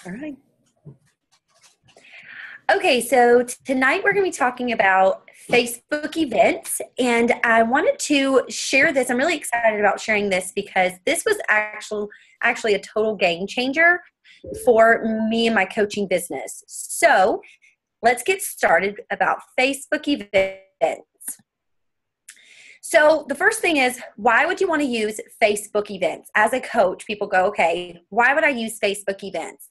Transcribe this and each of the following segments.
All right. Okay, so tonight we're going to be talking about Facebook events, and I wanted to share this. I'm really excited about sharing this because this was actually a total game changer for me and my coaching business. So let's get started about Facebook events. So the first thing is, why would you want to use Facebook events? As a coach, people go, okay, why would I use Facebook events?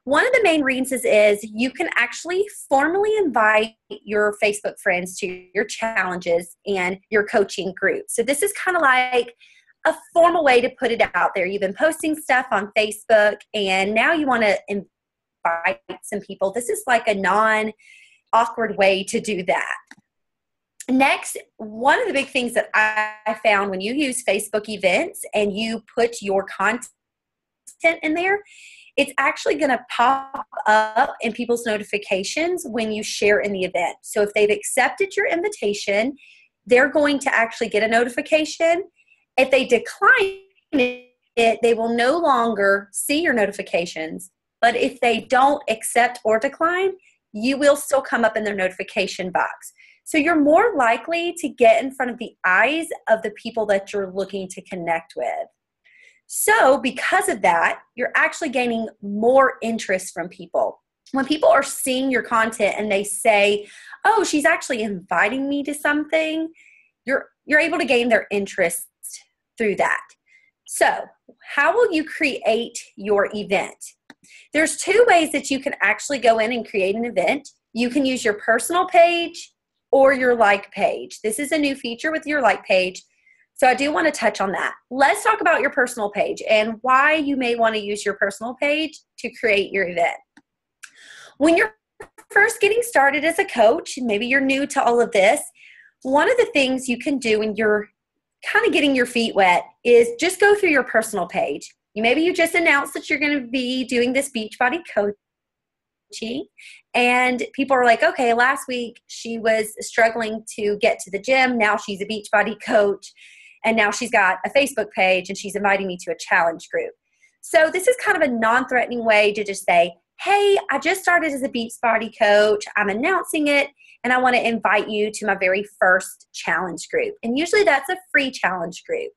One of the main reasons is you can actually formally invite your Facebook friends to your challenges and your coaching group. So this is kind of like a formal way to put it out there. You've been posting stuff on Facebook and now you want to invite some people. This is like a non-awkward way to do that. Next, one of the big things that I found when you use Facebook events and you put your content in there, it's actually going to pop up in people's notifications when you share in the event. So if they've accepted your invitation, they're going to actually get a notification. If they decline it, they will no longer see your notifications. But if they don't accept or decline, you will still come up in their notification box. So you're more likely to get in front of the eyes of the people that you're looking to connect with. So because of that, you're actually gaining more interest from people. When people are seeing your content and they say, oh, she's actually inviting me to something, you're able to gain their interest through that. So how will you create your event? There's two ways that you can actually go in and create an event. You can use your personal page or your like page. This is a new feature with your like page. So I do want to touch on that. Let's talk about your personal page and why you may want to use your personal page to create your event. When you're first getting started as a coach, maybe you're new to all of this, one of the things you can do when you're kind of getting your feet wet is just go through your personal page. Maybe you just announced that you're going to be doing this Beachbody coaching, and people are like, okay, last week she was struggling to get to the gym. Now she's a Beachbody coach. And now she's got a Facebook page and she's inviting me to a challenge group. So this is kind of a non-threatening way to just say, hey, I just started as a Beachbody coach. I'm announcing it and I want to invite you to my very first challenge group. And usually that's a free challenge group.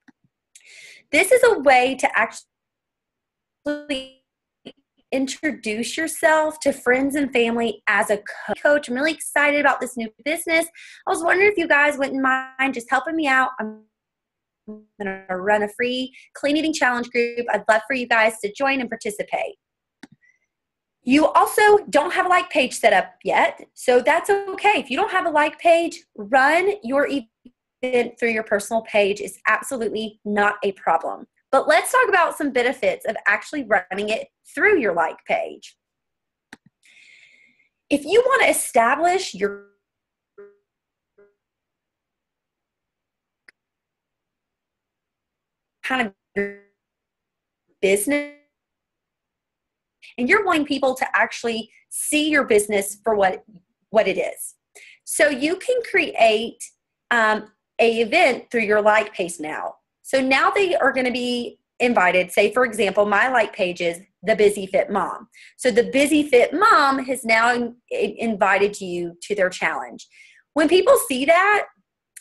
This is a way to actually introduce yourself to friends and family as a coach. I'm really excited about this new business. I was wondering if you guys wouldn't mind just helping me out. I'm going to run a free clean eating challenge group. I'd love for you guys to join and participate. You also don't have a like page set up yet, so that's okay. If you don't have a like page, run your event through your personal page is absolutely not a problem. But let's talk about some benefits of actually running it through your like page. If you want to establish your kind of your business and you're wanting people to actually see your business for what it is. So you can create a event through your like page now. So now they are going to be invited. Say, for example, my like page is The Busy Fit Mom. So the Busy Fit Mom has now invited you to their challenge. When people see that,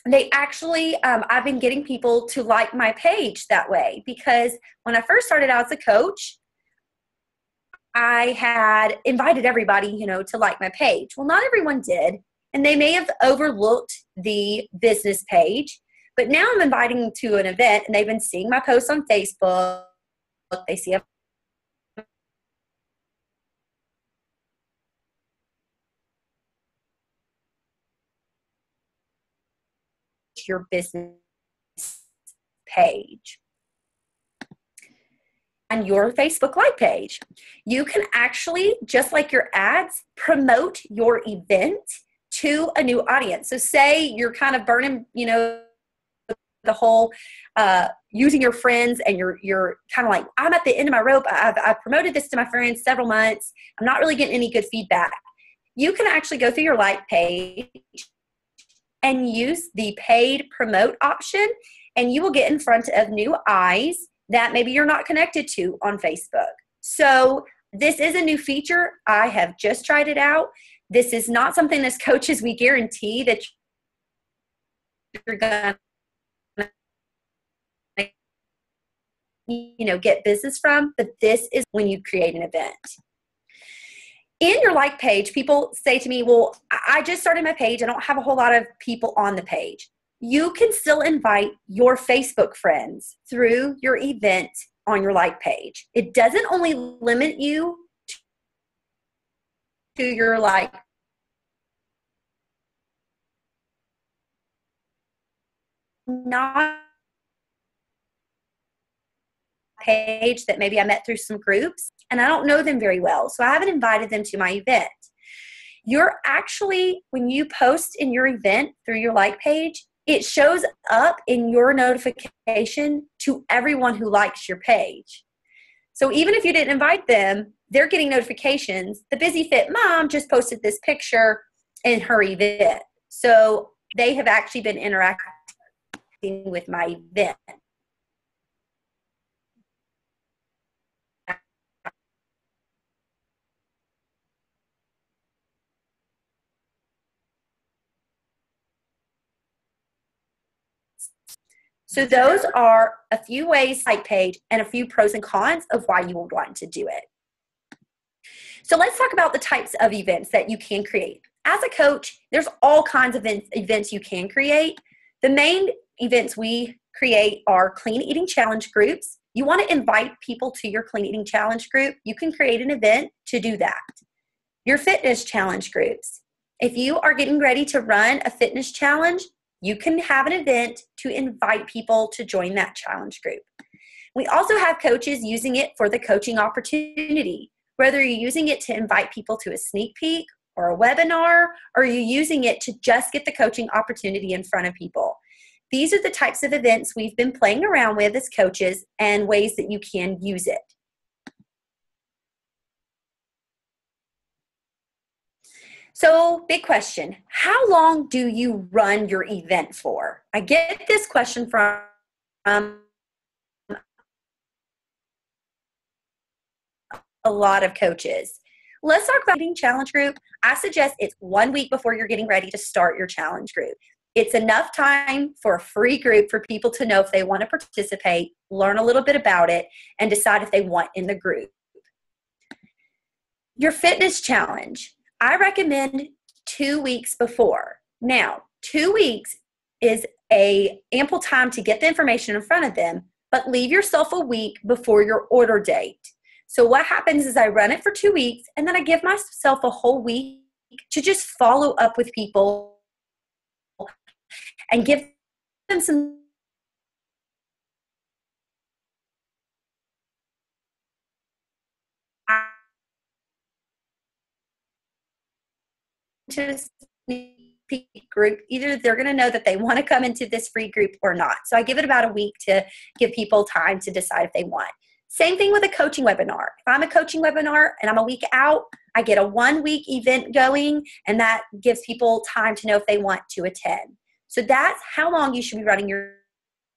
they actually, I've been getting people to like my page that way because when I first started out as a coach, I had invited everybody, to like my page. Well, not everyone did, and they may have overlooked the business page, but now I'm inviting them to an event and they've been seeing my posts on Facebook. They see your business page on your Facebook like page. You can actually, just like your ads, promote your event to a new audience. So say you're kind of burning, the whole using your friends and you're kind of like, I'm at the end of my rope. I've promoted this to my friends several months. I'm not really getting any good feedback. You can actually go through your like page and use the paid promote option, and you will get in front of new eyes that maybe you're not connected to on Facebook. So this is a new feature. I have just tried it out. This is not something as coaches we guarantee that you're going to get business from, but this is when you create an event. In your like page, people say to me, well, I just started my page. I don't have a whole lot of people on the page. You can still invite your Facebook friends through your event on your like page. It doesn't only limit you to your like not page that maybe I met through some groups and I don't know them very well, so I haven't invited them to my event. You're actually, when you post in your event through your like page, it shows up in your notification to everyone who likes your page. So even if you didn't invite them, they're getting notifications. The Busy Fit Mom just posted this picture in her event. So they have actually been interacting with my event. So those are a few ways, like page, and a few pros and cons of why you would want to do it. So let's talk about the types of events that you can create. As a coach, there's all kinds of events you can create. The main events we create are clean eating challenge groups. You want to invite people to your clean eating challenge group. You can create an event to do that. Your fitness challenge groups. If you are getting ready to run a fitness challenge, you can have an event to invite people to join that challenge group. We also have coaches using it for the coaching opportunity. Whether you're using it to invite people to a sneak peek or a webinar, or you're using it to just get the coaching opportunity in front of people. These are the types of events we've been playing around with as coaches and ways that you can use it. So, big question, how long do you run your event for? I get this question from a lot of coaches. Let's talk about eating challenge group. I suggest it's 1 week before you're getting ready to start your challenge group. It's enough time for a free group for people to know if they want to participate, learn a little bit about it, and decide if they want in the group. Your fitness challenge, I recommend 2 weeks before. Now, 2 weeks is a ample time to get the information in front of them, but leave yourself a week before your order date. So what happens is I run it for 2 weeks, and then I give myself a whole week to just follow up with people and give them some to sneak peek group. Either they're going to know that they want to come into this free group or not. So I give it about a week to give people time to decide if they want. Same thing with a coaching webinar. If I'm a coaching webinar and I'm a week out, I get a 1 week event going, and that gives people time to know if they want to attend. So that's how long you should be running your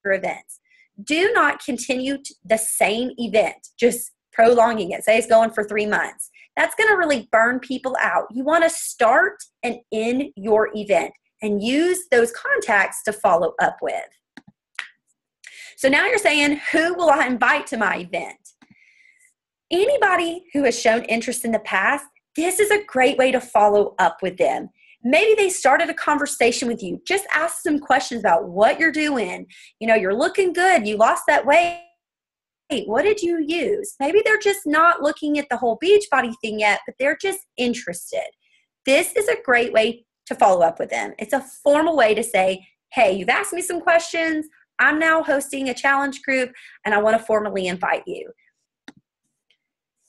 events. Do not continue the same event, just prolonging it. Say it's going for 3 months. That's going to really burn people out. You want to start and end your event and use those contacts to follow up with. So now you're saying, who will I invite to my event? Anybody who has shown interest in the past, this is a great way to follow up with them. Maybe they started a conversation with you. Just ask some questions about what you're doing. You know, you're looking good. You lost that weight. What did you use? Maybe they're just not looking at the whole Beachbody thing yet, but they're just interested. This is a great way to follow up with them. It's a formal way to say, hey, you've asked me some questions. I'm now hosting a challenge group, and I want to formally invite you.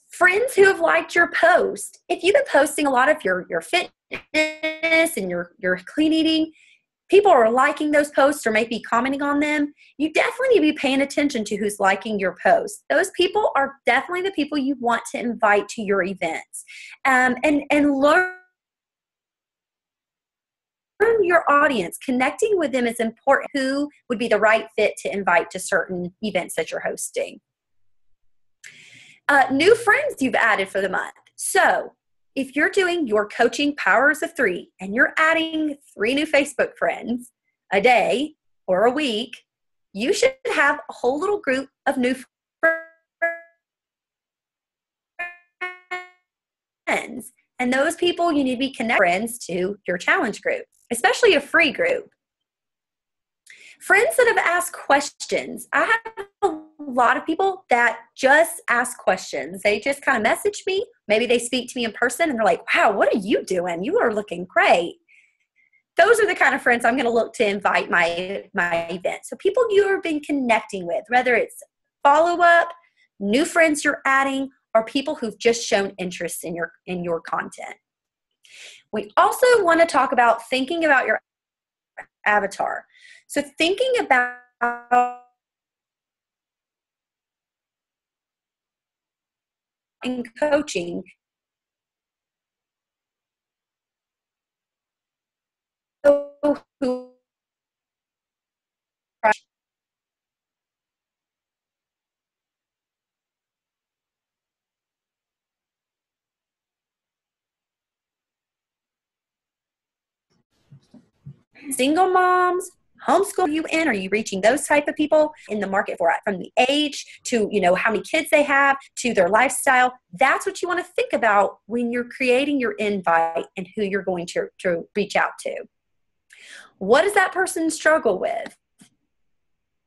Friends who have liked your post. If you've been posting a lot of your fitness and your clean eating, people are liking those posts or maybe commenting on them, you definitely need to be paying attention to who's liking your posts. Those people are definitely the people you want to invite to your events. And learn your audience. Connecting with them is important. Who would be the right fit to invite to certain events that you're hosting? New friends you've added for the month. So if you're doing your coaching powers of 3 and you're adding 3 new Facebook friends a day or a week, you should have a whole little group of new friends. And those people you need to be connected friends to your challenge group, especially a free group. Friends that have asked questions. I have a lot of people that just ask questions. They just kind of message me. Maybe they speak to me in person and they're like, wow, what are you doing? You are looking great. Those are the kind of friends I'm going to look to invite my event. So people you have been connecting with, whether it's follow-up, new friends you're adding, or people who've just shown interest in your content. We also want to talk about thinking about your avatar. So thinking about in coaching, who single moms, homeschool you in? Are you reaching those type of people in the market for it? From the age to, how many kids they have to their lifestyle. That's what you want to think about when you're creating your invite and who you're going to reach out to. What does that person struggle with?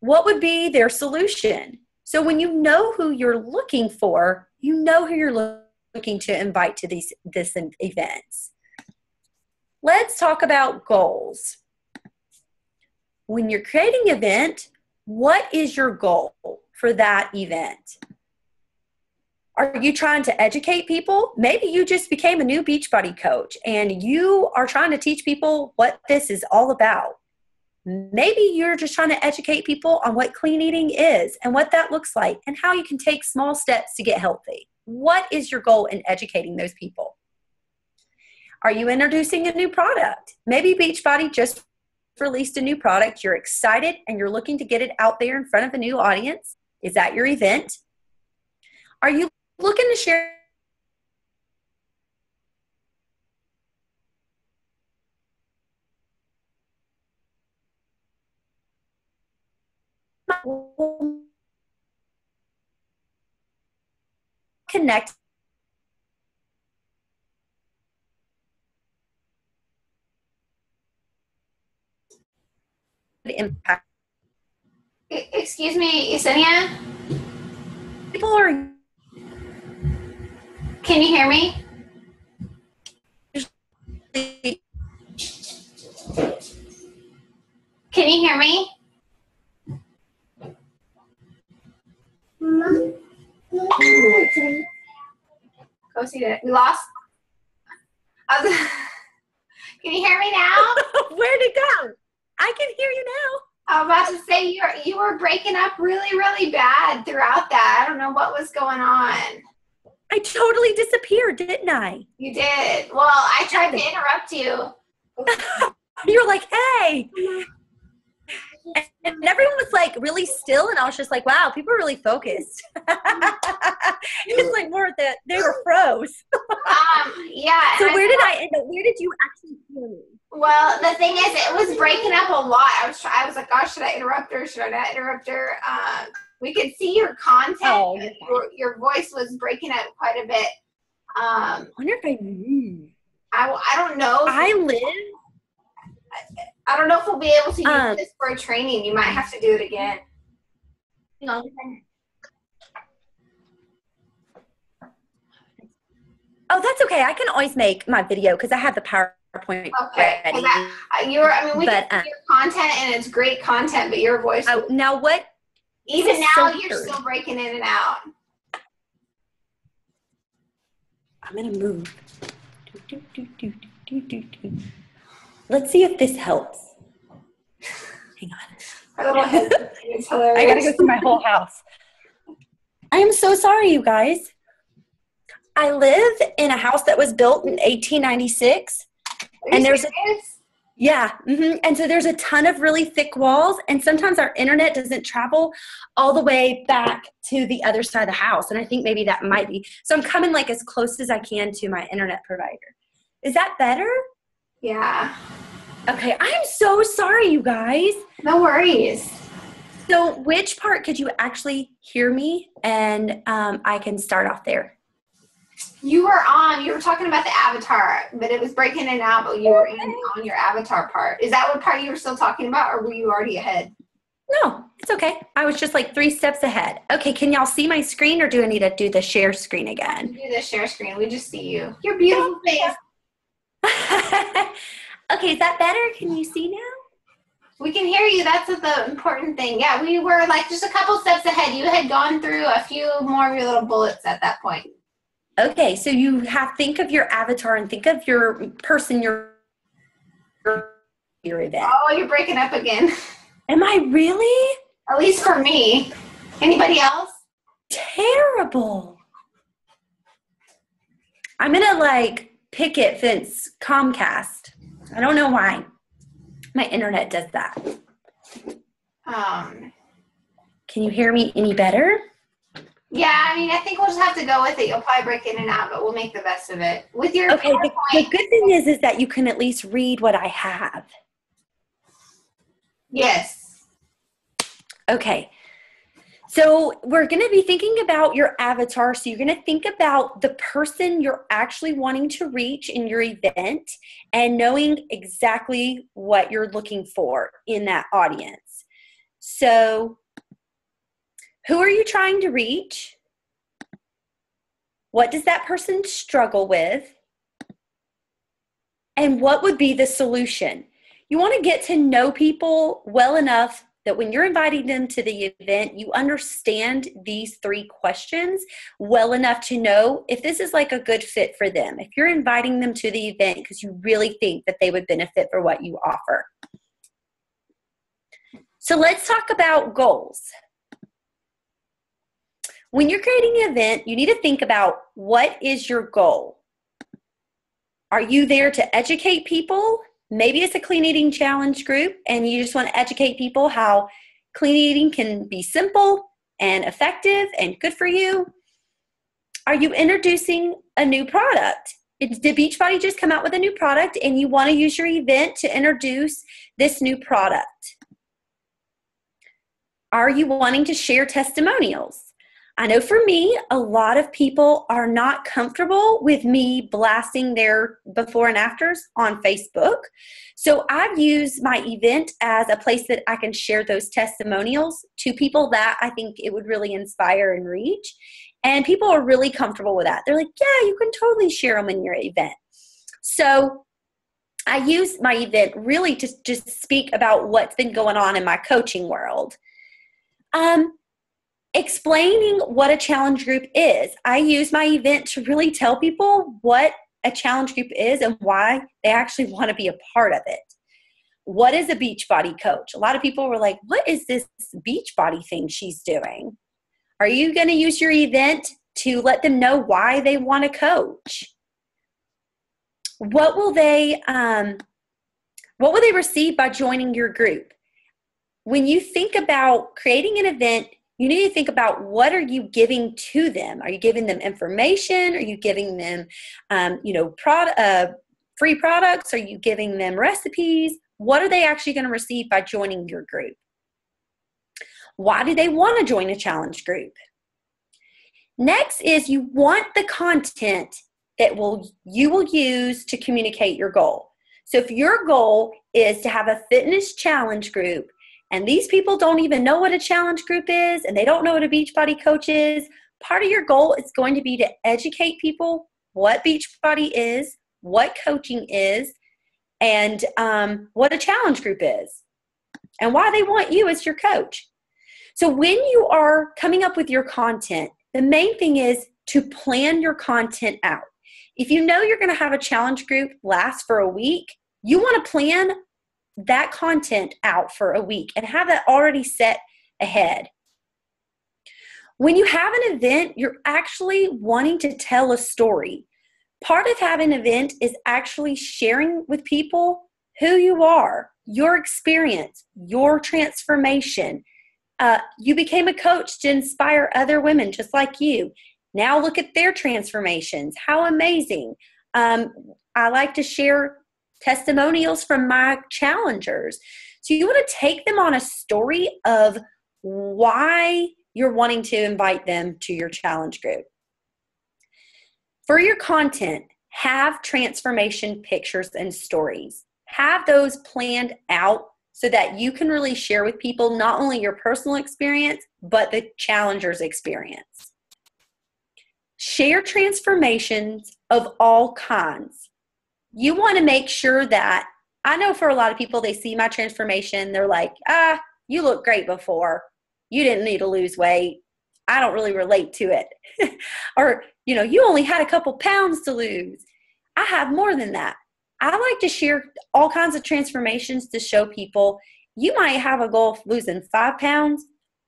What would be their solution? So when you know who you're looking for, you know who you're looking to invite to these events. Let's talk about goals. When you're creating an event, what is your goal for that event? Are you trying to educate people? Maybe you just became a new Beachbody coach and you are trying to teach people what this is all about. Maybe you're just trying to educate people on what clean eating is and what that looks like and how you can take small steps to get healthy. What is your goal in educating those people? Are you introducing a new product? Maybe Beachbody just released a new product. You're excited and you're looking to get it out there in front of a new audience. Is that your event? Are you looking to share connect impact? Excuse me, Yesenia? People are. Can you hear me? Can you hear me? Go see that. We lost. Can you hear me now? Where'd it go? I can hear you now. I was about to say you were breaking up really, really bad throughout that. I don't know what was going on. I totally disappeared, didn't I? You did. Well, I tried to interrupt you. You were like, hey. And everyone was like really still, and I was just like, wow, people are really focused. It's like more that they were froze. Yeah. So where did I end up? Where did you actually hear me? Well, the thing is, it was breaking up a lot. I was like, gosh, should I interrupt her? Should I not interrupt her? We could see your content. Oh, your voice was breaking up quite a bit. I wonder if I move. I don't know. I don't know if we'll be able to use this for a training. You might have to do it again. Hang on. Oh, that's okay. I can always make my video because I have the PowerPoint ready. We can see your content, and it's great content, but your voice. Oh, now what? Even now, you're still breaking in and out. I'm gonna move. Let's see if this helps. Hang on. Our little head is hilarious. I gotta go through my whole house. I am so sorry, you guys. I live in a house that was built in 1896. And there's Yeah. And so there's a ton of really thick walls, and sometimes our internet doesn't travel all the way back to the other side of the house. And I think maybe that might be. So I'm coming like as close as I can to my internet provider. Is that better? Yeah. Okay. I am so sorry, you guys. No worries. So which part could you actually hear me? And I can start off there. You were talking about the avatar, but it was breaking in and out, but you were on your avatar part. Is that what part you were still talking about, or were you already ahead? No, it's okay. I was just like 3 steps ahead. Okay, can y'all see my screen, or do I need to do the share screen again? Do the share screen. We just see you. Your beautiful face. Okay, is that better? Can you see now? We can hear you. That's the important thing. Yeah, we were like just a couple steps ahead. You had gone through a few more of your little bullets at that point. Okay, so you think of your avatar and think of your person, your event. Oh, you're breaking up again. Am I really? At least for me. Anybody else? Terrible. I'm gonna like picket fence Comcast. I don't know why. My internet does that. Can you hear me any better? Yeah, I mean, I think we'll just have to go with it. You'll probably break in and out, but we'll make the best of it. With your okay, the good thing is that you can at least read what I have. Yes. Okay. So we're going to be thinking about your avatar. So you're going to think about the person you're actually wanting to reach in your event and knowing exactly what you're looking for in that audience. So who are you trying to reach? What does that person struggle with? And what would be the solution? You want to get to know people well enough that when you're inviting them to the event, you understand these 3 questions well enough to know if this is like a good fit for them. If you're inviting them to the event because you really think that they would benefit for what you offer. So let's talk about goals. When you're creating an event, you need to think about what is your goal. Are you there to educate people? Maybe it's a clean eating challenge group and you just want to educate people how clean eating can be simple and effective and good for you. Are you introducing a new product? Did Beachbody just come out with a new product and you want to use your event to introduce this new product? Are you wanting to share testimonials? I know for me, a lot of people are not comfortable with me blasting their before and afters on Facebook. So I've used my event as a place that I can share those testimonials to people that I think it would really inspire and reach. And people are really comfortable with that. They're like, yeah, you can totally share them in your event. So I use my event really to just speak about what's been going on in my coaching world. Explaining what a challenge group is. I use my event to really tell people what a challenge group is and why they actually want to be a part of it. What is a Beachbody coach? A lot of people were like, what is this Beachbody thing she's doing? Are you going to use your event to let them know why they want to coach? What will they receive by joining your group? When you think about creating an event, you need to think about what are you giving to them? Are you giving them information? Are you giving them, free products? Are you giving them recipes? What are they actually going to receive by joining your group? Why do they want to join a challenge group? Next is you want the content that you will use to communicate your goal. So if your goal is to have a fitness challenge group, and these people don't even know what a challenge group is, and they don't know what a Beachbody coach is, part of your goal is going to be to educate people what Beachbody is, what coaching is, and what a challenge group is, and why they want you as your coach. So when you are coming up with your content, the main thing is to plan your content out. If you know you're going to have a challenge group last for a week, you want to plan that content out for a week and have that already set ahead. When you have an event, you're actually wanting to tell a story. Part of having an event is actually sharing with people who you are, your experience, your transformation. You became a coach to inspire other women just like you. Now look at their transformations. How amazing. I like to share testimonials from my challengers. So you want to take them on a story of why you're wanting to invite them to your challenge group. For your content, have transformation pictures and stories. Have those planned out so that you can really share with people not only your personal experience, but the challenger's experience. Share transformations of all kinds. You want to make sure that, I know for a lot of people, they see my transformation, they're like, you look great before. You didn't need to lose weight. I don't really relate to it. Or, you only had a couple pounds to lose. I have more than that. I like to share all kinds of transformations to show people you might have a goal of losing 5 pounds.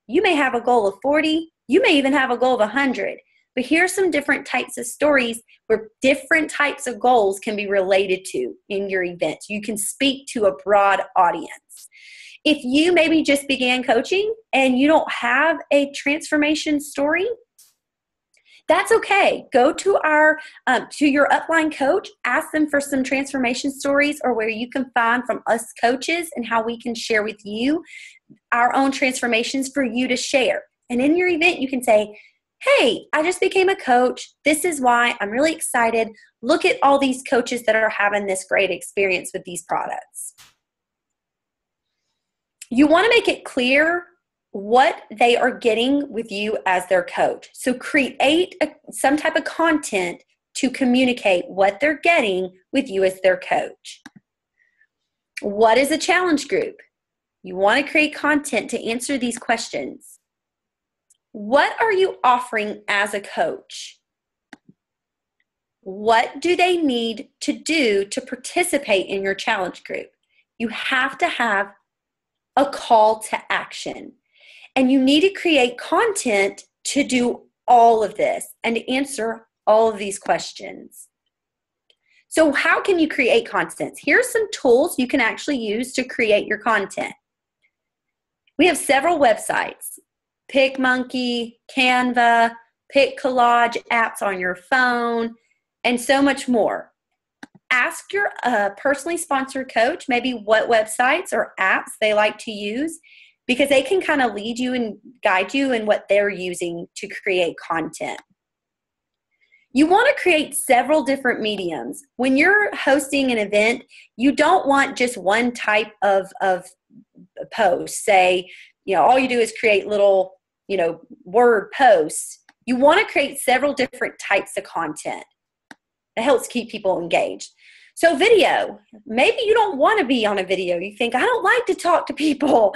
You may have a goal of 40. You may even have a goal of 100. But here's some different types of stories where different types of goals can be related to in your events. You can speak to a broad audience. If you maybe just began coaching and you don't have a transformation story, that's okay. Go to to your upline coach, ask them for some transformation stories or where you can find from us coaches and how we can share with you our own transformations for you to share. And in your event, you can say, hey, I just became a coach. This is why I'm really excited. Look at all these coaches that are having this great experience with these products. You want to make it clear what they are getting with you as their coach. So create some type of content to communicate what they're getting with you as their coach. What is a challenge group? You want to create content to answer these questions. What are you offering as a coach? What do they need to do to participate in your challenge group? You have to have a call to action. And you need to create content to do all of this and to answer all of these questions. So how can you create content? Here's some tools you can actually use to create your content. We have several websites, PicMonkey, Canva, PicCollage, apps on your phone, and so much more. Ask your personally sponsored coach maybe what websites or apps they like to use, because they can kind of lead you and guide you in what they're using to create content. You want to create several different mediums. When you're hosting an event, you don't want just one type of post. Say, all you do is create little, word posts. You want to create several different types of content. It helps keep people engaged. So video, maybe you don't want to be on a video. You think, I don't like to talk to people.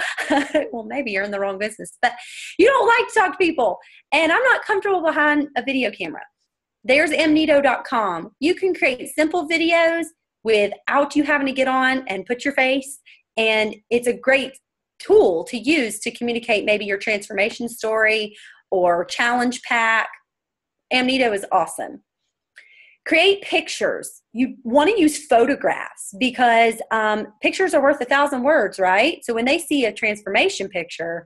Well, maybe you're in the wrong business, but you don't like to talk to people. And I'm not comfortable behind a video camera. There's mnito.com. You can create simple videos without you having to get on and put your face. And it's a great tool to use to communicate maybe your transformation story or challenge pack. Mnito is awesome. Create pictures. You want to use photographs because pictures are worth 1,000 words, right? So when they see a transformation picture,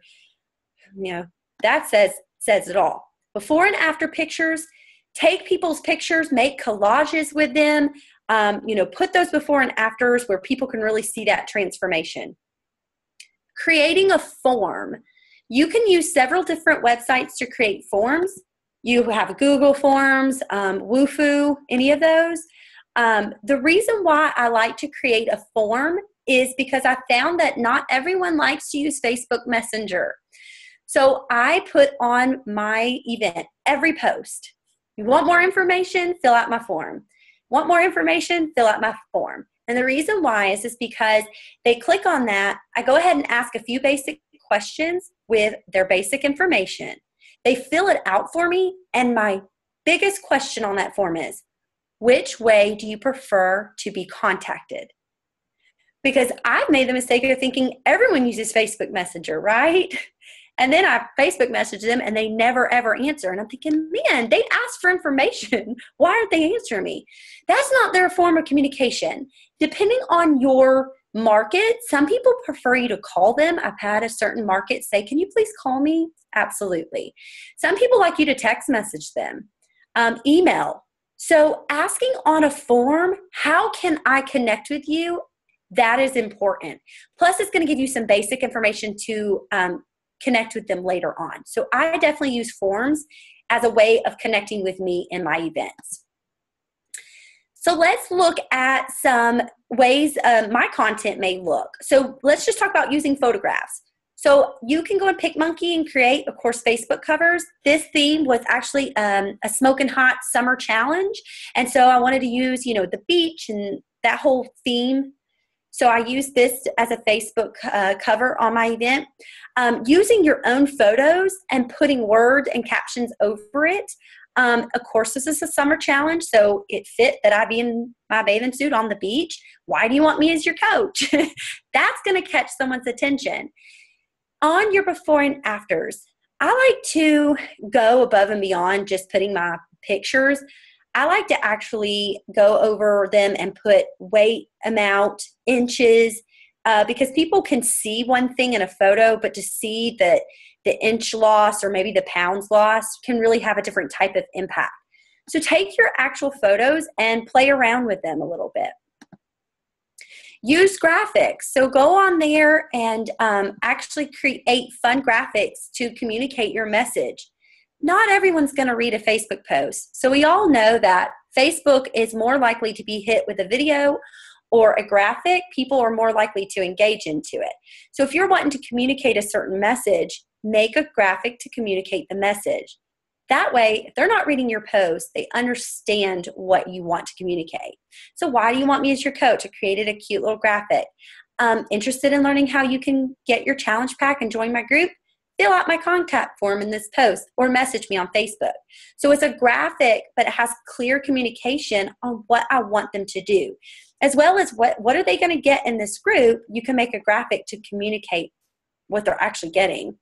that says it all. Before and after pictures, take people's pictures, make collages with them, put those before and afters where people can really see that transformation. Creating a form. You can use several different websites to create forms. You have Google Forms, Wufoo, any of those. The reason why I like to create a form is because I found that not everyone likes to use Facebook Messenger. So I put on my event every post. You want more information? Fill out my form. Want more information? Fill out my form. And the reason why is because they click on that. I go ahead and ask a few basic questions with their basic information. They fill it out for me, and my biggest question on that form is, which way do you prefer to be contacted? Because I've made the mistake of thinking everyone uses Facebook Messenger, right? And then I Facebook message them, and they never, ever answer. And I'm thinking, man, they asked for information. Why aren't they answering me? That's not their form of communication. Depending on your market, some people prefer you to call them. I've had a certain market say, can you please call me? Absolutely. Some people like you to text message them, email. So asking on a form, how can I connect with you? That is important. Plus, it's going to give you some basic information to connect with them later on. So I definitely use forms as a way of connecting with me in my events. So let's look at some ways my content may look. So let's just talk about using photographs. So you can go in PicMonkey and create, of course, Facebook covers. This theme was actually a smoking hot summer challenge. And so I wanted to use, the beach and that whole theme. So I used this as a Facebook cover on my event. Using your own photos and putting words and captions over it. Of course, this is a summer challenge, so it fit that I be in my bathing suit on the beach. Why do you want me as your coach? That's going to catch someone's attention. On your before and afters, I like to go above and beyond just putting my pictures. I like to actually go over them and put weight, amount, inches, because people can see one thing in a photo, but to see that the inch loss or maybe the pounds loss can really have a different type of impact. So take your actual photos and play around with them a little bit. Use graphics. So go on there and actually create fun graphics to communicate your message. Not everyone's going to read a Facebook post. So we all know that Facebook is more likely to be hit with a video or a graphic. People are more likely to engage into it. So if you're wanting to communicate a certain message, make a graphic to communicate the message. That way, if they're not reading your post, they understand what you want to communicate. So why do you want me as your coach? I created a cute little graphic. Interested in learning how you can get your challenge pack and join my group? Fill out my contact form in this post or message me on Facebook. So it's a graphic, but it has clear communication on what I want them to do. As well as what are they going to get in this group, you can make a graphic to communicate what they're actually getting.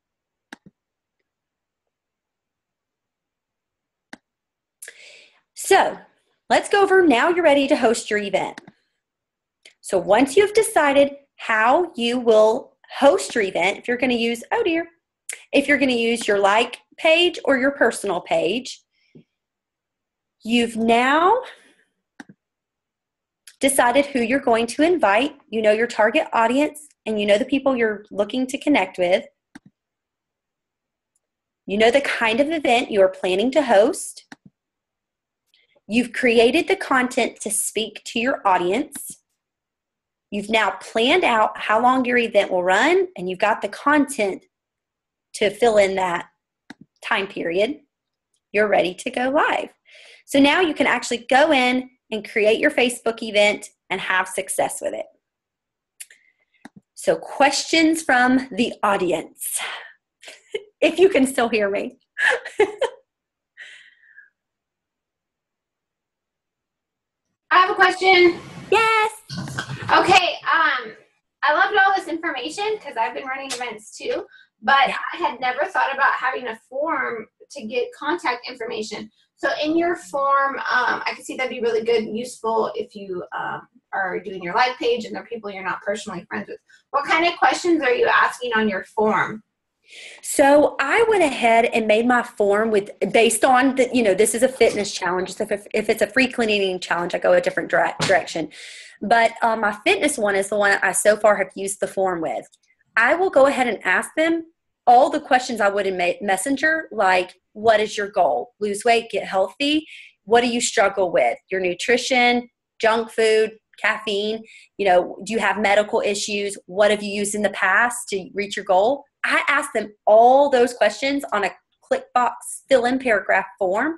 So let's go over, now you're ready to host your event. So once you've decided how you will host your event, if you're going to use, if you're going to use your like page or your personal page, you've now decided who you're going to invite. You know your target audience and you know the people you're looking to connect with. You know the kind of event you are planning to host. You've created the content to speak to your audience. You've now planned out how long your event will run, and you've got the content to fill in that time period. You're ready to go live. So now you can actually go in and create your Facebook event and have success with it. So questions from the audience, if you can still hear me. I have a question. Yes. Okay, I loved all this information because I've been running events too, but I had never thought about having a form to get contact information. So in your form, I could see that'd be really good, useful if you are doing your live page and there are people you're not personally friends with. What kind of questions are you asking on your form? So I went ahead and made my form based on the, this is a fitness challenge. So if it's a free clean eating challenge, I go a different direction. But my fitness one is the one I so far have used the form with. I will go ahead and ask them all the questions I would in Messenger, like, what is your goal? Lose weight, get healthy. What do you struggle with? Your nutrition, junk food, caffeine. Do you have medical issues? What have you used in the past to reach your goal? I ask them all those questions on a ClickBox fill-in paragraph form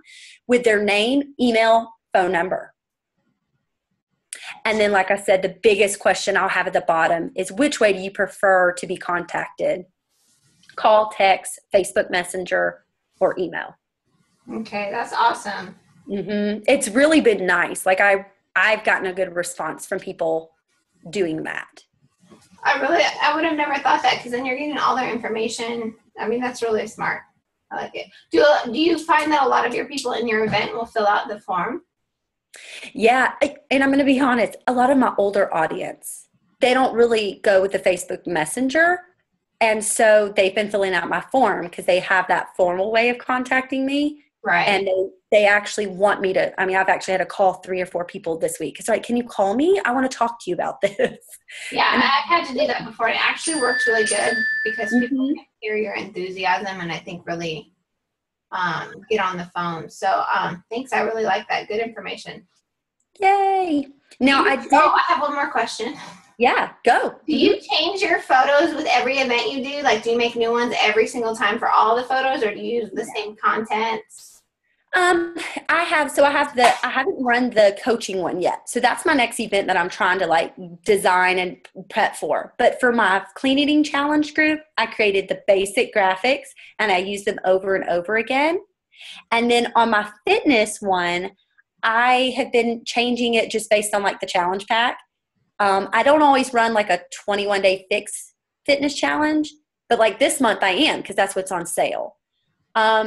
with their name, email, phone number. And then, like I said, the biggest question I'll have at the bottom is, which way do you prefer to be contacted? Call, text, Facebook Messenger, or email. Okay, that's awesome. Mm-hmm. It's really been nice. Like I've gotten a good response from people doing that. I would have never thought that, because then you're getting all their information. I mean, that's really smart. I like it. Do you find that a lot of your people in your event will fill out the form? Yeah, and I'm going to be honest, a lot of my older audience. they don't really go with the Facebook Messenger. And so they've been filling out my form because they have that formal way of contacting me. Right. And they actually want me to, I mean, I've actually had to call 3 or 4 people this week. It's like, can you call me? I want to talk to you about this. Yeah, I've had to do that before. It actually works really good because people can hear your enthusiasm and I think really get on the phone. So thanks. I really like that. Good information. Yay. Now I have one more question. Yeah, go. Do you change your photos with every event you do? Like, do you make new ones every single time for all the photos, or do you use the same content? I haven't run the coaching one yet. So that's my next event that I'm trying to like design and prep for. But for my Clean Eating Challenge group, I created the basic graphics and I use them over and over again. And then on my fitness one, I have been changing it just based on like the challenge pack. I don't always run like a 21-day fix fitness challenge, but like this month I am because that's what's on sale.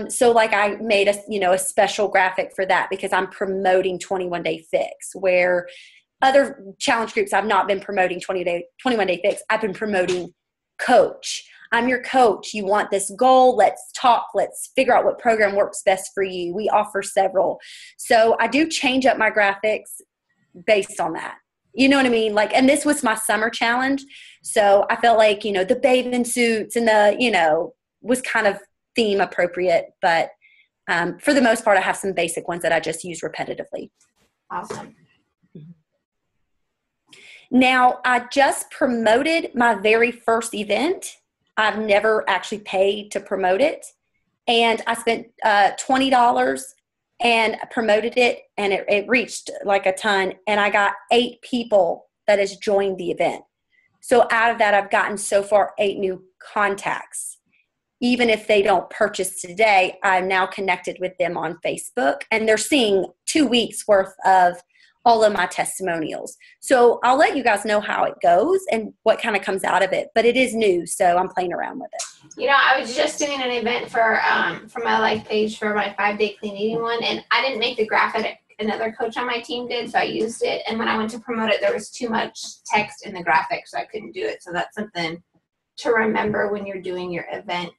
So like I made a special graphic for that because I'm promoting 21-day fix, where other challenge groups I've not been promoting 21-day fix. I've been promoting coach. I'm your coach. You want this goal. Let's talk. Let's figure out what program works best for you. We offer several. So I do change up my graphics based on that. You know what I mean? Like, and this was my summer challenge. So I felt like, the bathing suits and the, was kind of theme appropriate. But for the most part, I have some basic ones that I just use repetitively. Awesome. Now, I just promoted my very first event. I've never actually paid to promote it. And I spent $20 and promoted it, and it reached like a ton. And I got 8 people that has joined the event. So out of that, I've gotten so far 8 new contacts. Even if they don't purchase today, I'm now connected with them on Facebook, and they're seeing 2 weeks worth of all of my testimonials. So I'll let you guys know how it goes and what kind of comes out of it. But it is new, so I'm playing around with it. I was just doing an event for my like page for my 5-day clean eating one, and I didn't make the graphic. Another coach on my team did, so I used it. And when I went to promote it, there was too much text in the graphic, so I couldn't do it. So that's something to remember when you're doing your event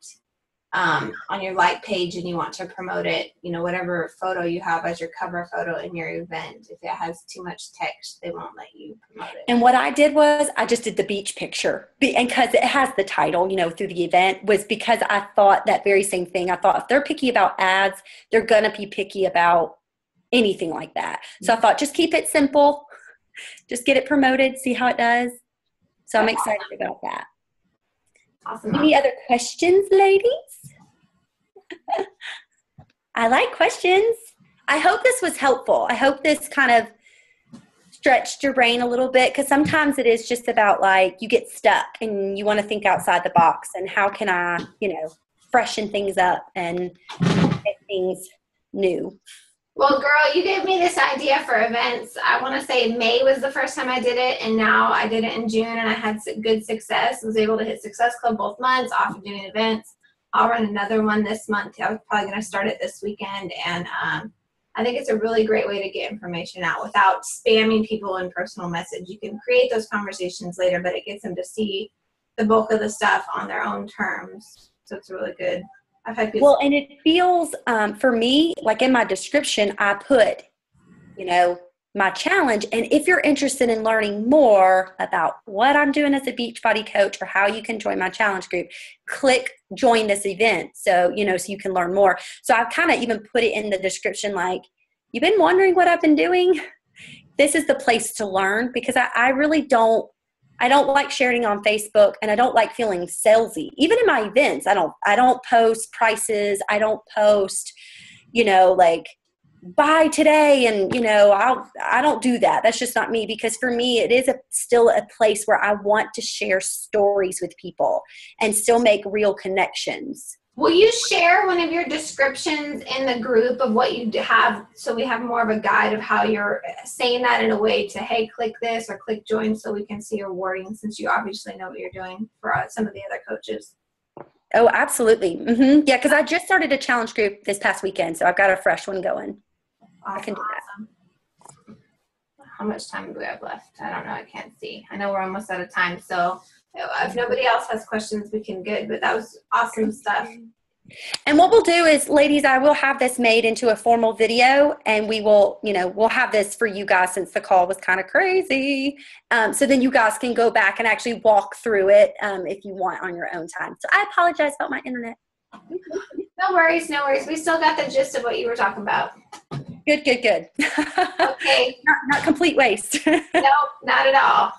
on your like page and you want to promote it, whatever photo you have as your cover photo in your event. If it has too much text, they won't let you promote it. And what I did was I just did the beach picture. And because it has the title, through the event, was because I thought that very same thing. I thought if they're picky about ads, they're going to be picky about anything like that. So I thought just keep it simple. Just get it promoted, see how it does. So I'm excited about that. Awesome. Any other questions, ladies? I like questions. I hope this was helpful. I hope this kind of stretched your brain a little bit, because sometimes it is just about like you get stuck and you want to think outside the box and how can I, freshen things up and make things new. Well, girl, you gave me this idea for events. I want to say May was the first time I did it, and now I did it in June, and I had good success. I was able to hit Success Club both months off of doing events. I'll run another one this month. I was probably going to start it this weekend, and I think it's a really great way to get information out without spamming people in personal message. You can create those conversations later, but it gets them to see the bulk of the stuff on their own terms. So it's really good. I've had good. Well, and it feels, for me, like in my description, I put, my challenge. And if you're interested in learning more about what I'm doing as a Beachbody coach or how you can join my challenge group, click join this event. So, so you can learn more. So I've kind of even put it in the description, like, you've been wondering what I've been doing? This is the place to learn, because I really don't like sharing on Facebook, and I don't like feeling salesy. Even in my events, I don't post prices. I don't post, like buy today. And, I don't do that. That's just not me, because for me, it is still a place where I want to share stories with people and still make real connections. Will you share one of your descriptions in the group of what you have, so we have more of a guide of how you're saying that in a way to, hey, click this or click join, so we can see your wording, since you obviously know what you're doing for some of the other coaches? Oh, absolutely. Mm-hmm. Yeah, because I just started a challenge group this past weekend, so I've got a fresh one going. Awesome. I can do that. how much time do we have left? I don't know. I can't see. I know we're almost out of time. So if nobody else has questions, we can good. But that was awesome stuff. And what we'll do is, ladies, I will have this made into a formal video, and we will, we'll have this for you guys since the call was kind of crazy. So then you guys can go back and actually walk through it if you want on your own time. So I apologize about my internet. No worries, no worries. We still got the gist of what you were talking about. Good. Okay. Not complete waste. Nope, not at all.